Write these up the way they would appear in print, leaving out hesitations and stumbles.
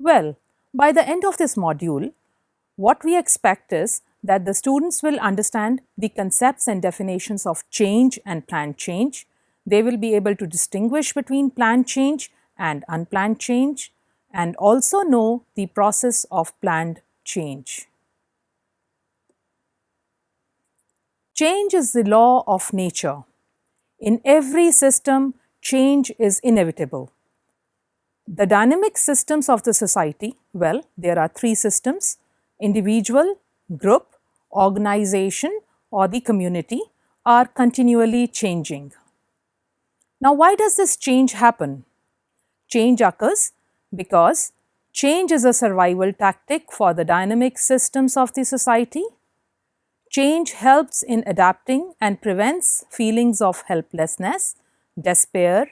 Well, by the end of this module, what we expect is that the students will understand the concepts and definitions of change and planned change. They will be able to distinguish between planned change and unplanned change and also know the process of planned change. Change is the law of nature. In every system, change is inevitable. The dynamic systems of the society, well, there are three systems: individual, group, organization, or the community, are continually changing. Now, why does this change happen? Change occurs because change is a survival tactic for the dynamic systems of the society. Change helps in adapting and prevents feelings of helplessness, despair,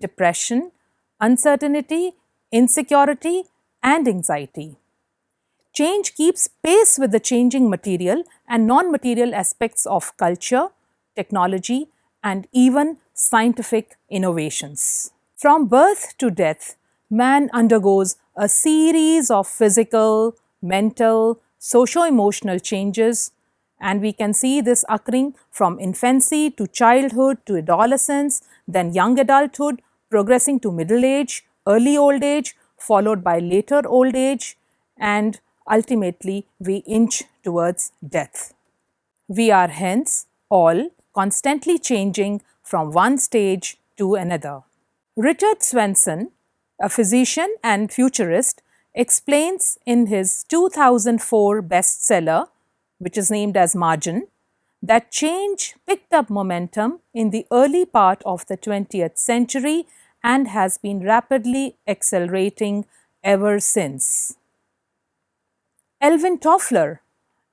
depression, uncertainty, insecurity, and anxiety. Change keeps pace with the changing material and non-material aspects of culture, technology, and even scientific innovations. From birth to death, man undergoes a series of physical, mental, socio-emotional changes, and we can see this occurring from infancy to childhood to adolescence, then young adulthood, progressing to middle age, early old age, followed by later old age, and ultimately we inch towards death. We are hence all constantly changing from one stage to another. Richard Swenson, a physician and futurist, explains in his 2004 bestseller, which is named as Margin, that change picked up momentum in the early part of the 20th century and has been rapidly accelerating ever since. Alvin Toffler,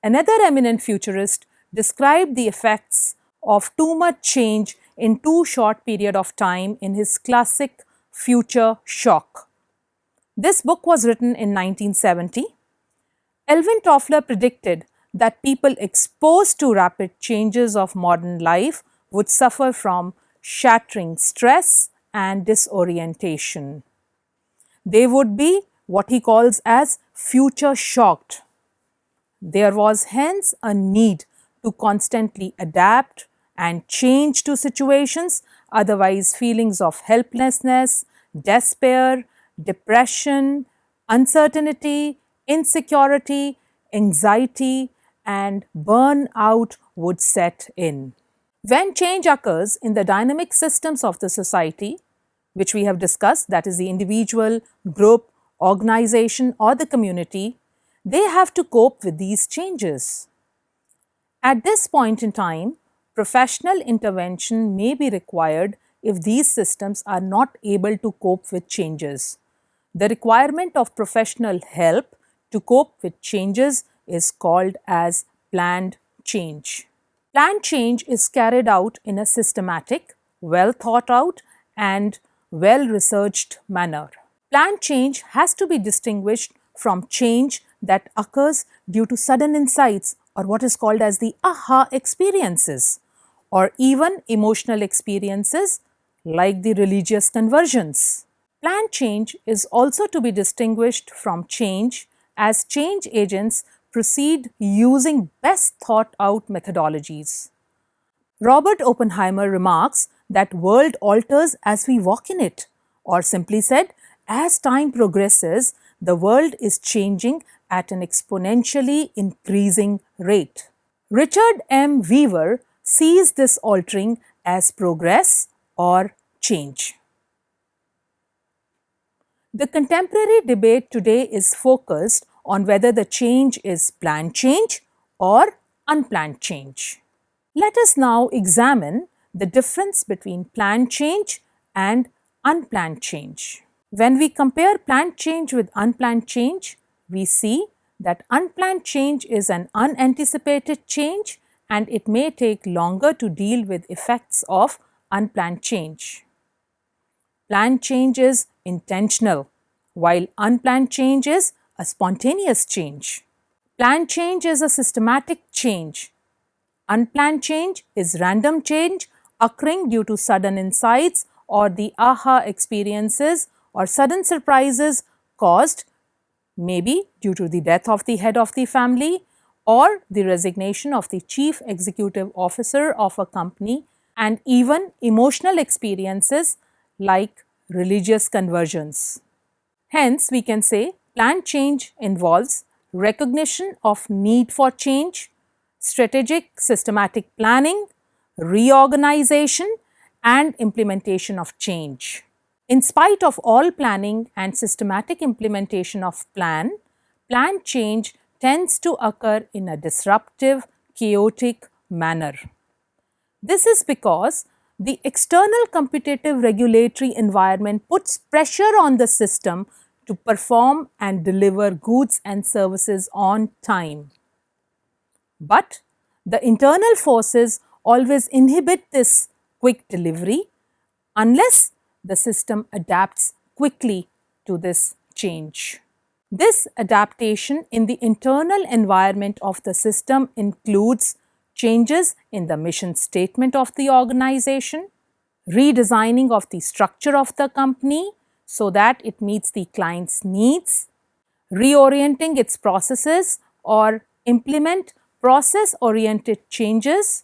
another eminent futurist, described the effects of too much change in too short period of time in his classic Future Shock. This book was written in 1970. Alvin Toffler predicted that people exposed to rapid changes of modern life would suffer from shattering stress and disorientation. They would be what he calls as future shocked. There was hence a need to constantly adapt and change to situations, otherwise feelings of helplessness, despair, depression, uncertainty, insecurity, anxiety, and burnout would set in. When change occurs in the dynamic systems of the society, which we have discussed, that is the individual, group, organization, or the community, they have to cope with these changes. At this point in time, professional intervention may be required if these systems are not able to cope with changes. The requirement of professional help to cope with changes is called as planned change. Planned change is carried out in a systematic, well thought out, and well researched manner. Planned change has to be distinguished from change that occurs due to sudden insights or what is called as the aha experiences, or even emotional experiences like the religious conversions. Planned change is also to be distinguished from change as change agents proceed using best thought out methodologies. Robert Oppenheimer remarks that world alters as we walk in it, or simply said, as time progresses, the world is changing at an exponentially increasing rate. Richard M. Weaver sees this altering as progress or change. The contemporary debate today is focused on whether the change is planned change or unplanned change. Let us now examine the difference between planned change and unplanned change. When we compare planned change with unplanned change, we see that unplanned change is an unanticipated change and it may take longer to deal with effects of unplanned change. Planned change is intentional, while unplanned change is a spontaneous change. Planned change is a systematic change. Unplanned change is random change occurring due to sudden insights or the aha experiences or sudden surprises caused maybe due to the death of the head of the family or the resignation of the chief executive officer of a company, and even emotional experiences like religious conversions. Hence, we can say planned change involves recognition of need for change, strategic systematic planning, reorganization, and implementation of change. In spite of all planning and systematic implementation of planned change tends to occur in a disruptive, chaotic manner. This is because the external competitive regulatory environment puts pressure on the system to perform and deliver goods and services on time. But the internal forces always inhibit this quick delivery unless the system adapts quickly to this change. This adaptation in the internal environment of the system includes changes in the mission statement of the organization, redesigning of the structure of the company so that it meets the client's needs, reorienting its processes or implement process-oriented changes.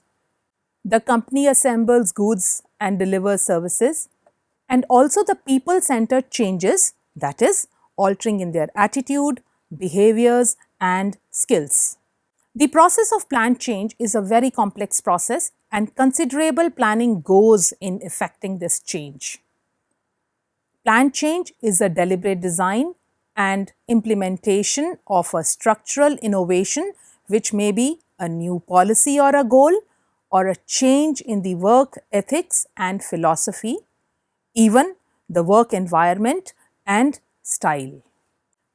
The company assembles goods and delivers services, and also the people-centered changes, that is, altering in their attitude, behaviors, and skills. The process of planned change is a very complex process, and considerable planning goes in effecting this change. Planned change is a deliberate design and implementation of a structural innovation, which may be a new policy or a goal, or a change in the work ethics and philosophy, even the work environment and style.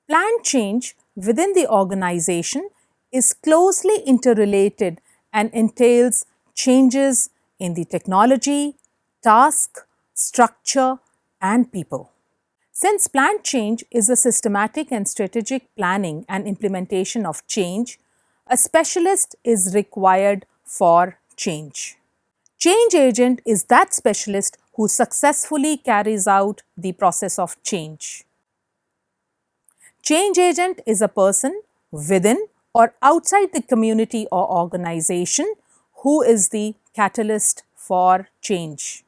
Planned change within the organization is closely interrelated and entails changes in the technology, task, structure, and people. Since planned change is a systematic and strategic planning and implementation of change, a specialist is required for change. Change agent is that specialist who successfully carries out the process of change. Change agent is a person within or outside the community or organization who is the catalyst for change.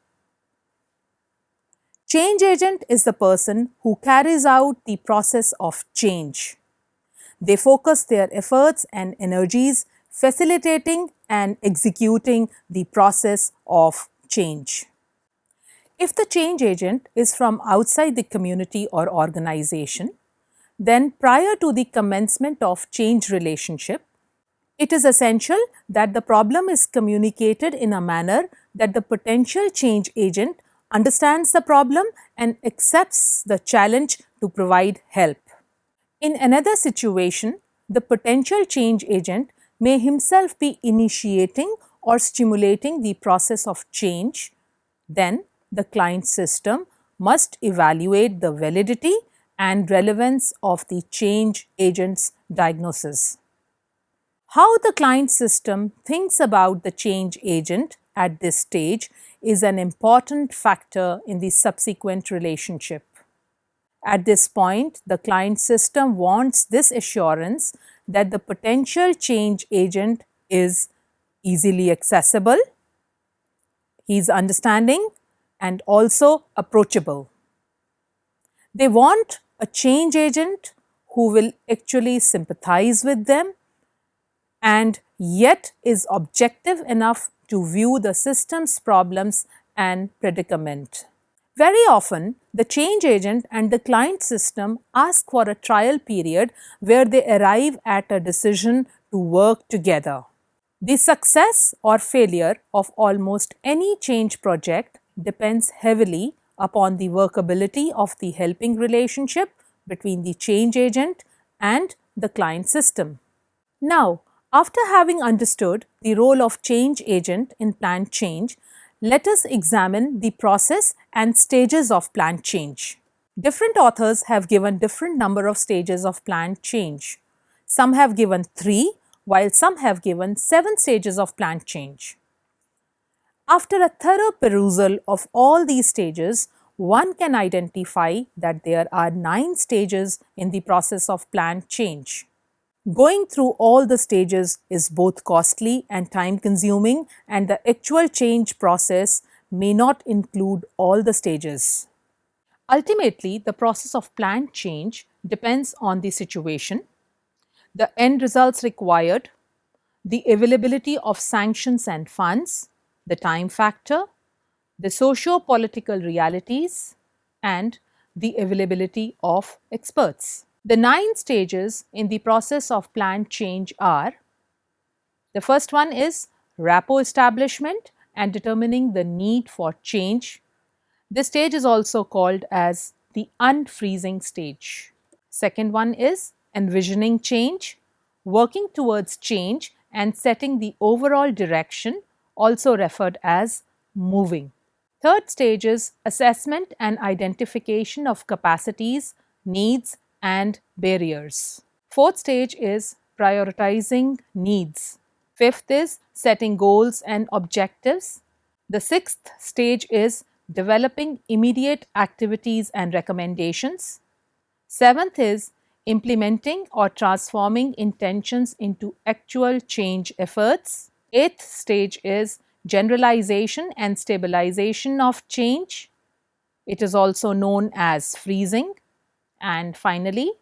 Change agent is the person who carries out the process of change. They focus their efforts and energies facilitating and executing the process of change. If the change agent is from outside the community or organization, then prior to the commencement of change relationship, it is essential that the problem is communicated in a manner that the potential change agent understands the problem and accepts the challenge to provide help. In another situation, the potential change agent may himself be initiating or stimulating the process of change. Then the client system must evaluate the validity and relevance of the change agent's diagnosis. How the client system thinks about the change agent at this stage is an important factor in the subsequent relationship. At this point, the client system wants this assurance that the potential change agent is easily accessible, he is understanding, and also approachable. They want a change agent who will actually sympathize with them and yet is objective enough to view the system's problems and predicament. Very often, the change agent and the client system ask for a trial period where they arrive at a decision to work together. The success or failure of almost any change project depends heavily upon the workability of the helping relationship between the change agent and the client system. Now, after having understood the role of change agent in planned change, let us examine the process and stages of planned change. Different authors have given different number of stages of planned change. Some have given 3, while some have given 7 stages of planned change. After a thorough perusal of all these stages, one can identify that there are 9 stages in the process of planned change. Going through all the stages is both costly and time consuming, and the actual change process may not include all the stages. Ultimately, the process of planned change depends on the situation, the end results required, the availability of sanctions and funds, the time factor, the socio-political realities, and the availability of experts. The 9 stages in the process of planned change are: the first one is rapport establishment and determining the need for change. This stage is also called as the unfreezing stage. Second one is envisioning change, working towards change and setting the overall direction, also referred as moving. Third stage is assessment and identification of capacities, needs, and barriers. Fourth stage is prioritizing needs. Fifth is setting goals and objectives. The sixth stage is developing immediate activities and recommendations. Seventh is implementing or transforming intentions into actual change efforts. Eighth stage is generalization and stabilization of change. It is also known as freezing. And finally,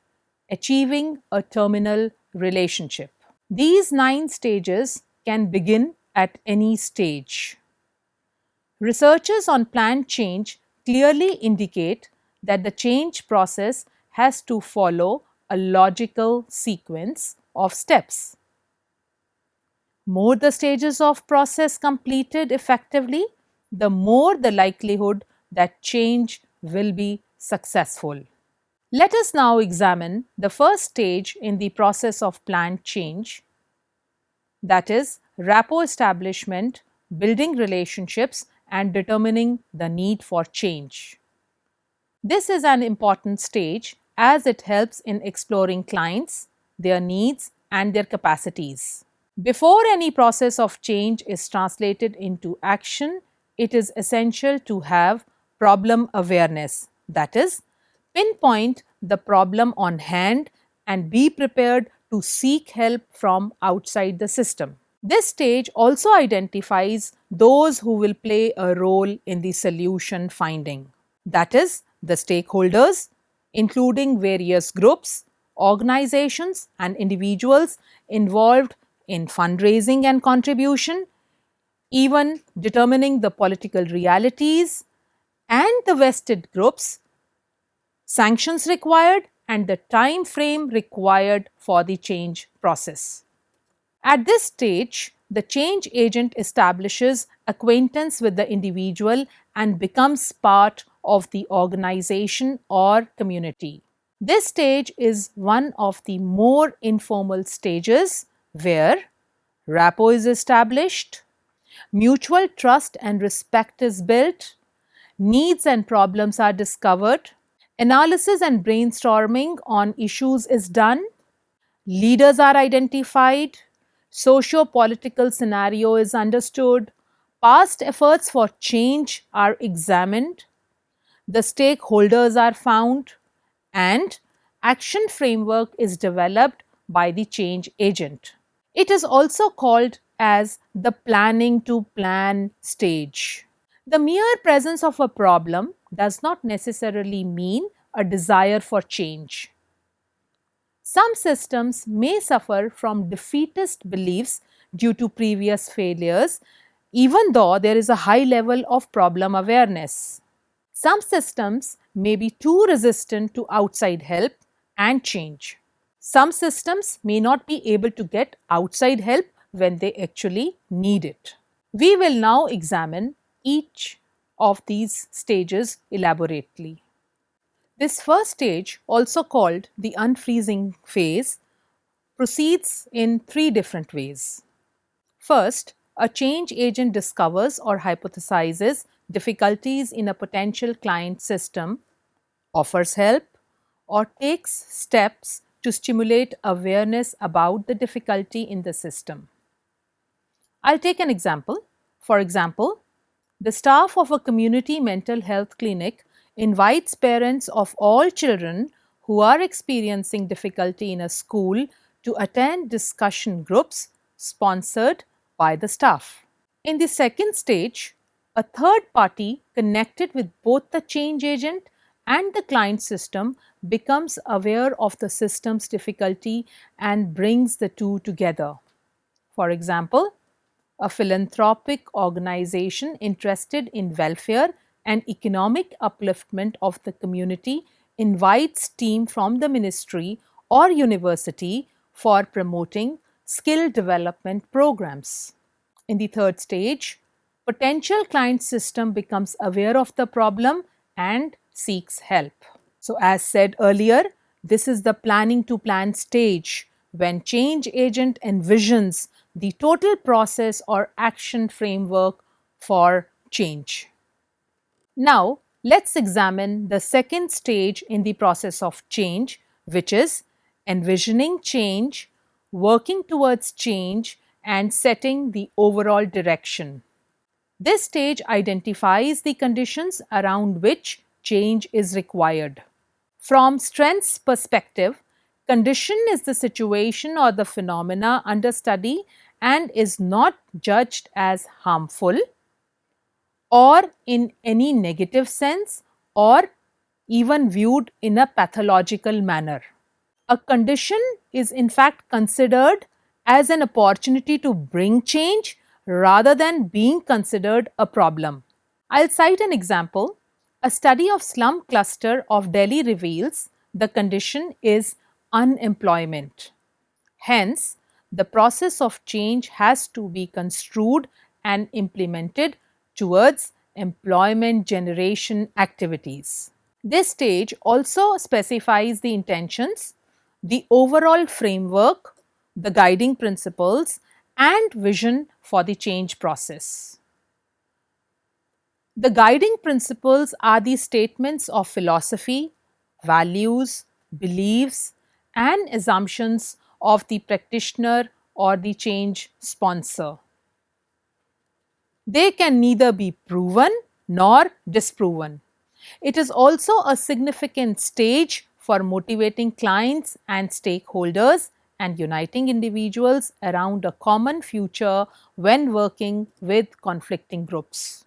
achieving a terminal relationship. These 9 stages can begin at any stage. Researchers on planned change clearly indicate that the change process has to follow a logical sequence of steps. More the stages of process completed effectively, the more the likelihood that change will be successful. Let us now examine the first stage in the process of planned change, that is, rapport establishment, building relationships, and determining the need for change. This is an important stage as it helps in exploring clients, their needs, and their capacities. Before any process of change is translated into action, it is essential to have problem awareness, that is, pinpoint the problem on hand and be prepared to seek help from outside the system. This stage also identifies those who will play a role in the solution finding, that is, the stakeholders, including various groups, organizations, and individuals involved in fundraising and contribution, even determining the political realities and the vested groups, sanctions required, and the time frame required for the change process. At this stage, the change agent establishes acquaintance with the individual and becomes part of the organization or community. This stage is one of the more informal stages where rapport is established, mutual trust and respect is built, needs and problems are discovered, analysis and brainstorming on issues is done, leaders are identified, socio-political scenario is understood, past efforts for change are examined, the stakeholders are found, and action framework is developed by the change agent. It is also called as the planning to plan stage. The mere presence of a problem does not necessarily mean a desire for change. Some systems may suffer from defeatist beliefs due to previous failures, even though there is a high level of problem awareness. Some systems may be too resistant to outside help and change. Some systems may not be able to get outside help when they actually need it. We will now examine each of these stages elaborately. This first stage, also called the unfreezing phase, proceeds in 3 different ways. First, a change agent discovers or hypothesizes difficulties in a potential client system, offers help, or takes steps to stimulate awareness about the difficulty in the system. I'll take an example. For example, the staff of a community mental health clinic invites parents of all children who are experiencing difficulty in a school to attend discussion groups sponsored by the staff. In the second stage, a third party connected with both the change agent and the client system becomes aware of the system's difficulty and brings the two together. For example, a philanthropic organization interested in welfare and economic upliftment of the community invites team from the ministry or university for promoting skill development programs. In the third stage, potential client system becomes aware of the problem and seeks help. So, as said earlier, this is the planning to plan stage when change agent envisions the total process or action framework for change. Now, let's examine the second stage in the process of change, which is envisioning change, working towards change, and setting the overall direction. This stage identifies the conditions around which change is required. From strengths perspective, condition is the situation or the phenomena under study and is not judged as harmful or in any negative sense or even viewed in a pathological manner. A condition is in fact considered as an opportunity to bring change rather than being considered a problem. I'll cite an example. A study of slum cluster of Delhi reveals the condition is unemployment. Hence, the process of change has to be construed and implemented towards employment generation activities. This stage also specifies the intentions, the overall framework, the guiding principles, and vision for the change process. The guiding principles are the statements of philosophy, values, beliefs, and assumptions of the practitioner or the change sponsor. They can neither be proven nor disproven. It is also a significant stage for motivating clients and stakeholders and uniting individuals around a common future when working with conflicting groups.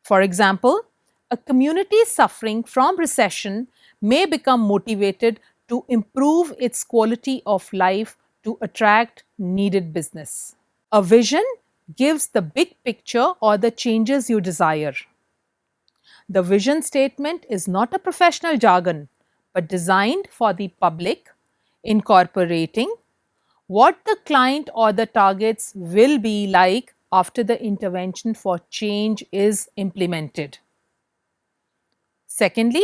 For example, a community suffering from recession may become motivated to improve its quality of life to attract needed business. A vision gives the big picture or the changes you desire. The vision statement is not a professional jargon, but designed for the public, incorporating what the client or the targets will be like after the intervention for change is implemented. Secondly,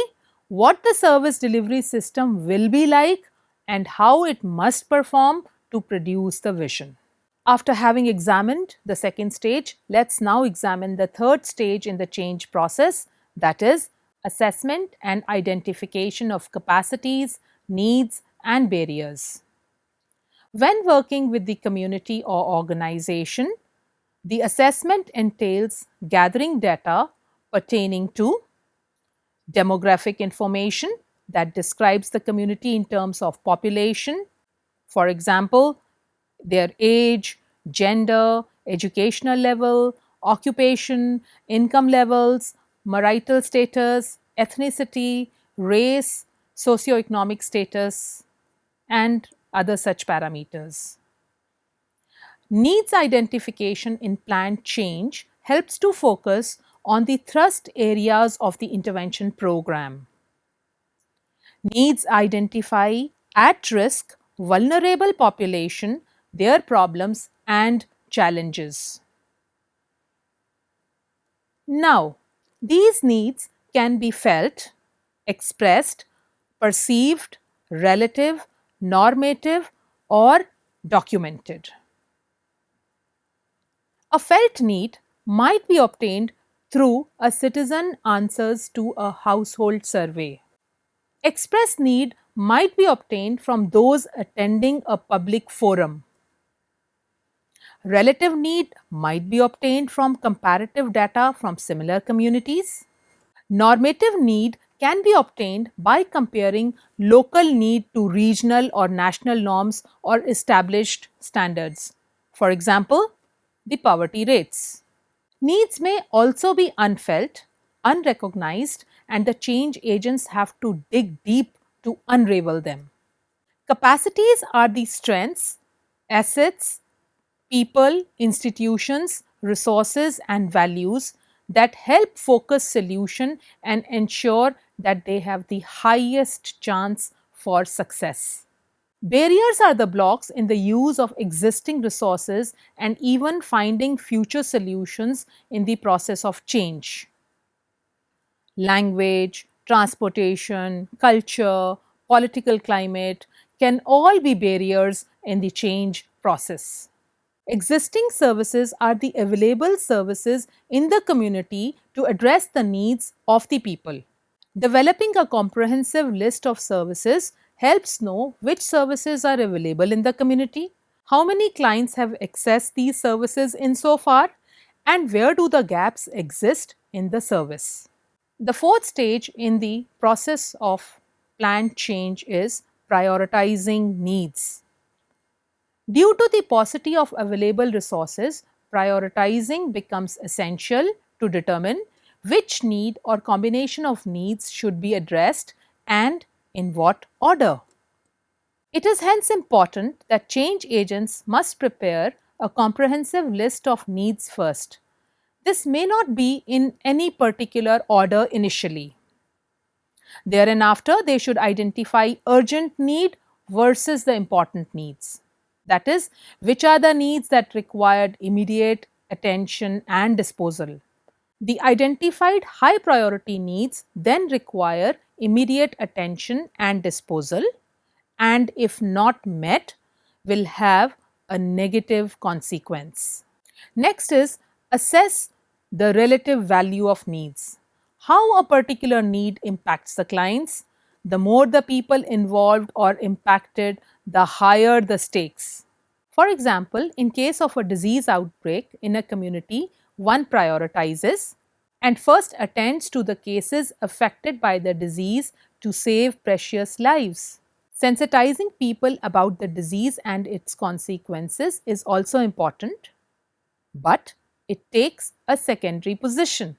what the service delivery system will be like and how it must perform to produce the vision. After having examined the second stage, let's now examine the third stage in the change process, that is, assessment and identification of capacities, needs, and barriers. When working with the community or organization, the assessment entails gathering data pertaining to demographic information that describes the community in terms of population, for example, their age, gender, educational level, occupation, income levels, marital status, ethnicity, race, socioeconomic status, and other such parameters. Needs identification in planned change helps to focus on the thrust areas of the intervention program. Needs identify at risk, vulnerable population, their problems and challenges. Now, these needs can be felt, expressed, perceived, relative, normative, or documented. A felt need might be obtained through a citizen answers to a household survey. Express need might be obtained from those attending a public forum. Relative need might be obtained from comparative data from similar communities. Normative need can be obtained by comparing local need to regional or national norms or established standards. For example, the poverty rates. Needs may also be unfelt, unrecognized, and the change agents have to dig deep to unravel them. Capacities are the strengths, assets, people, institutions, resources, and values that help focus solution and ensure that they have the highest chance for success. Barriers are the blocks in the use of existing resources and even finding future solutions in the process of change. Language, transportation, culture, political climate can all be barriers in the change process. Existing services are the available services in the community to address the needs of the people. Developing a comprehensive list of services helps know which services are available in the community, how many clients have accessed these services in so far, and where do the gaps exist in the service. The fourth stage in the process of planned change is prioritizing needs. Due to the paucity of available resources, prioritizing becomes essential to determine which need or combination of needs should be addressed and in what order. It is hence important that change agents must prepare a comprehensive list of needs first. This may not be in any particular order initially. Thereafter, they should identify urgent need versus the important needs. That is, which are the needs that required immediate attention and disposal. The identified high priority needs then require immediate attention and disposal, and if not met, will have a negative consequence. Next is assess the relative value of needs. How a particular need impacts the clients. The more the people involved or impacted, the higher the stakes. For example, in case of a disease outbreak in a community, one prioritizes and first attends to the cases affected by the disease to save precious lives. Sensitizing people about the disease and its consequences is also important, but it takes a secondary position.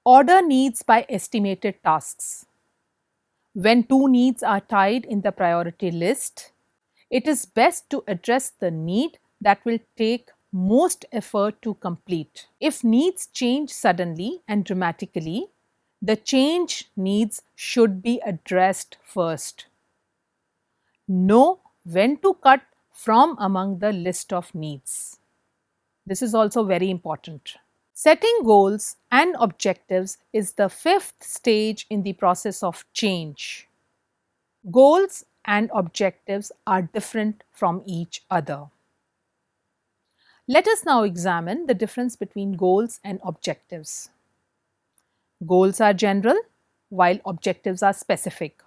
Order needs by estimated tasks. When two needs are tied in the priority list, it is best to address the need that will take most effort to complete. If needs change suddenly and dramatically, the change needs should be addressed first. Know when to cut from among the list of needs. This is also very important. Setting goals and objectives is the fifth stage in the process of change. Goals and objectives are different from each other. Let us now examine the difference between goals and objectives. Goals are general, while objectives are specific.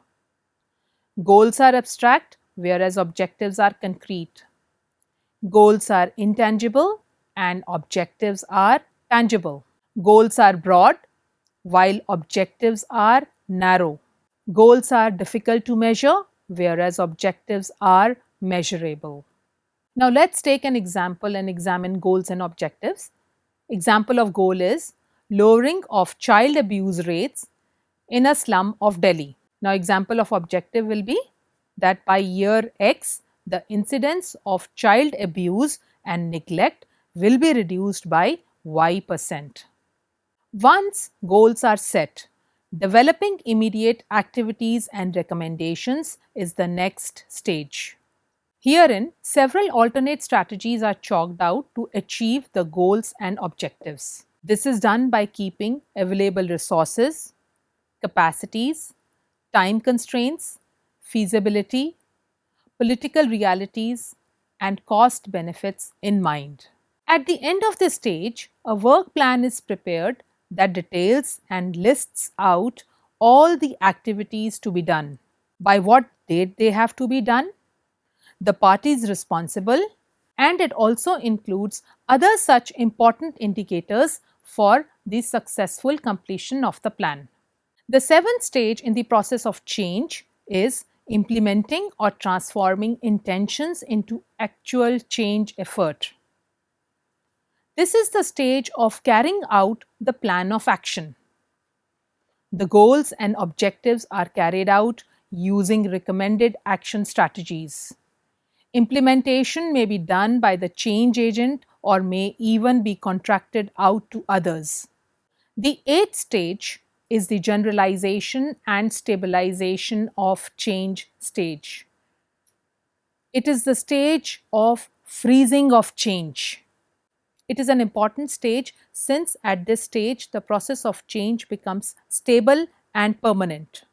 Goals are abstract, whereas objectives are concrete. Goals are intangible, and objectives are tangible. Goals are broad, while objectives are narrow. Goals are difficult to measure, whereas objectives are measurable. Now let's take an example and examine goals and objectives. Example of goal is lowering of child abuse rates in a slum of Delhi. Now example of objective will be that by year X, the incidence of child abuse and neglect will be reduced by Y%. Once goals are set, developing immediate activities and recommendations is the next stage. Herein, several alternate strategies are chalked out to achieve the goals and objectives. This is done by keeping available resources, capacities, time constraints, feasibility, political realities, and cost benefits in mind. At the end of this stage, a work plan is prepared that details and lists out all the activities to be done, by what date they have to be done, the parties responsible, and it also includes other such important indicators for the successful completion of the plan. The seventh stage in the process of change is implementing or transforming intentions into actual change effort. This is the stage of carrying out the plan of action. The goals and objectives are carried out using recommended action strategies. Implementation may be done by the change agent or may even be contracted out to others. The eighth stage is the generalization and stabilization of change stage. It is the stage of freezing of change. It is an important stage since at this stage the process of change becomes stable and permanent.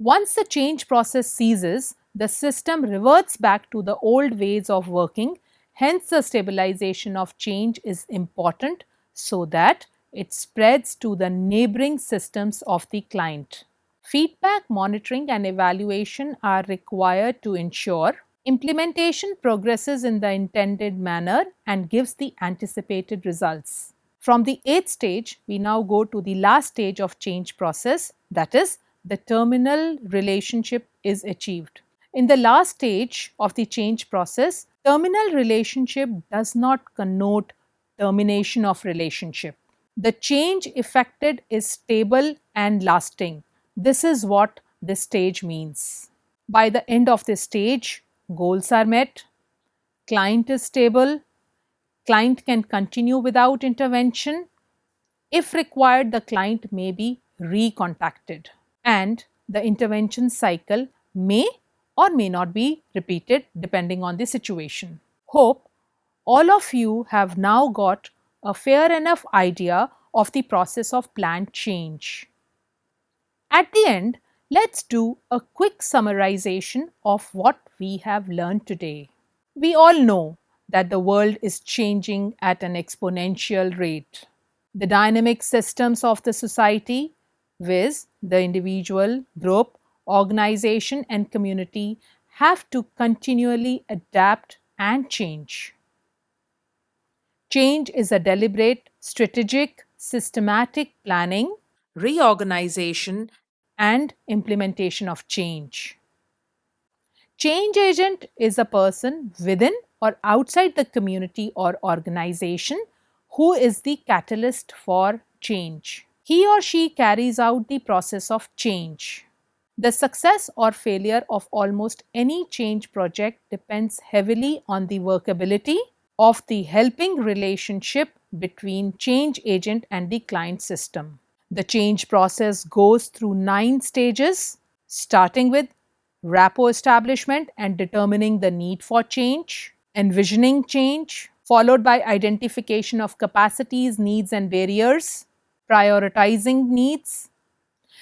Once the change process ceases, the system reverts back to the old ways of working. Hence, the stabilization of change is important so that it spreads to the neighboring systems of the client. Feedback, monitoring, and evaluation are required to ensure implementation progresses in the intended manner and gives the anticipated results. From the eighth stage, we now go to the last stage of change process, that is, the terminal relationship is achieved. In the last stage of the change process, terminal relationship does not connote termination of relationship. The change effected is stable and lasting. This is what this stage means. By the end of this stage, goals are met, client is stable, client can continue without intervention. If required, the client may be recontacted and the intervention cycle may or may not be repeated depending on the situation. Hope all of you have now got a fair enough idea of the process of planned change. At the end, let's do a quick summarization of what we have learned today. We all know that the world is changing at an exponential rate. The dynamic systems of the society, viz., the individual, group, organization, and community, have to continually adapt and change. Change is a deliberate, strategic, systematic planning, reorganization, and implementation of change. Change agent is a person within or outside the community or organization who is the catalyst for change. He or she carries out the process of change. The success or failure of almost any change project depends heavily on the workability of the helping relationship between change agent and the client system. The change process goes through 9 stages, starting with rapport establishment and determining the need for change, envisioning change, followed by identification of capacities, needs, and barriers, prioritizing needs,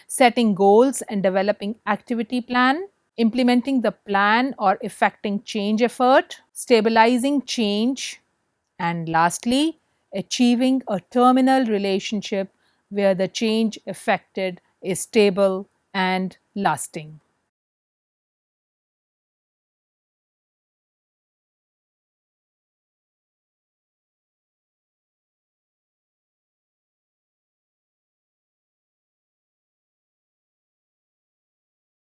setting goals and developing activity plan, implementing the plan or effecting change effort, stabilizing change, and lastly, achieving a terminal relationship where the change effected is stable and lasting.